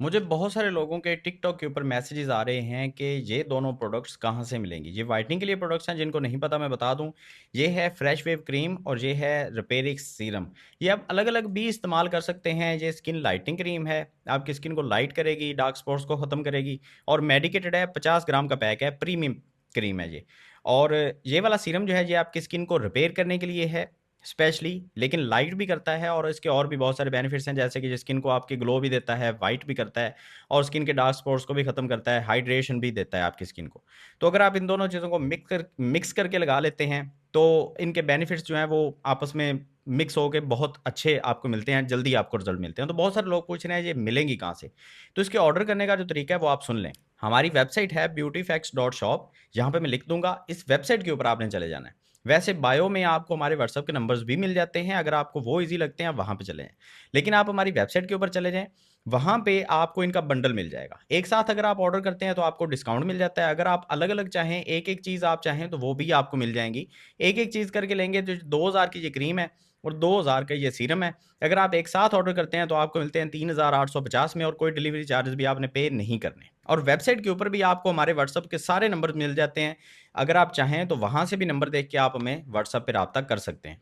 मुझे बहुत सारे लोगों के टिकटॉक के ऊपर मैसेजेस आ रहे हैं कि ये दोनों प्रोडक्ट्स कहाँ से मिलेंगी। ये व्हाइटनिंग के लिए प्रोडक्ट्स हैं, जिनको नहीं पता मैं बता दूँ। ये है फ्रेश वेव क्रीम और ये है रिपेयरिक्स सीरम। ये आप अलग-अलग भी इस्तेमाल कर सकते हैं। ये स्किन लाइटनिंग क्रीम है, आपकी स्किन को लाइट करेगी, डार्क स्पॉट्स को ख़त्म करेगी और मेडिकेटेड है, 50 ग्राम का पैक है, प्रीमियम क्रीम है ये। और ये वाला सीरम जो है, ये आपकी स्किन को रिपेयर करने के लिए है स्पेशली, लेकिन लाइट भी करता है और इसके और भी बहुत सारे बेनिफिट्स हैं, जैसे कि स्किन को आपकी ग्लो भी देता है, वाइट भी करता है और स्किन के डार्क स्पॉट्स को भी खत्म करता है, हाइड्रेशन भी देता है आपकी स्किन को। तो अगर आप इन दोनों चीज़ों को मिक्स करके लगा लेते हैं, तो इनके बेनिफिट्स जो हैं वो आपस में मिक्स होके बहुत अच्छे आपको मिलते हैं, जल्दी आपको रिजल्ट मिलते हैं। तो बहुत सारे लोग पूछ रहे हैं ये मिलेंगी कहाँ से? तो इसके ऑर्डर करने का जो तरीका है वो आप सुन लें। हमारी वेबसाइट है beautyfacts.shop, यहाँ पे मैं लिख दूँगा, इस वेबसाइट के ऊपर आपने चले जाना है। वैसे बायो में आपको हमारे व्हाट्सएप के नंबर्स भी मिल जाते हैं, अगर आपको वो ईज़ी लगते हैं, आप वहाँ पे चले जाएँ। लेकिन आप हमारी वेबसाइट के ऊपर चले जाएँ, वहाँ पे आपको इनका बंडल मिल जाएगा। एक साथ अगर आप ऑर्डर करते हैं, तो आपको डिस्काउंट मिल जाता है। अगर आप अलग-अलग चाहें, एक-एक चीज़ आप चाहें, तो वो भी आपको मिल जाएँगी। एक-एक चीज़ करके लेंगे, तो 2000 की ये क्रीम है और 2000 का ये सीरम है। अगर आप एक साथ ऑर्डर करते हैं, तो आपको मिलते हैं 3850 में और कोई डिलीवरी चार्जेस भी आपने पे नहीं करने। और वेबसाइट के ऊपर भी आपको हमारे व्हाट्सएप के सारे नंबर मिल जाते हैं। अगर आप चाहें तो वहाँ से भी नंबर देख के आप हमें व्हाट्सएप पे राब्ता कर सकते हैं।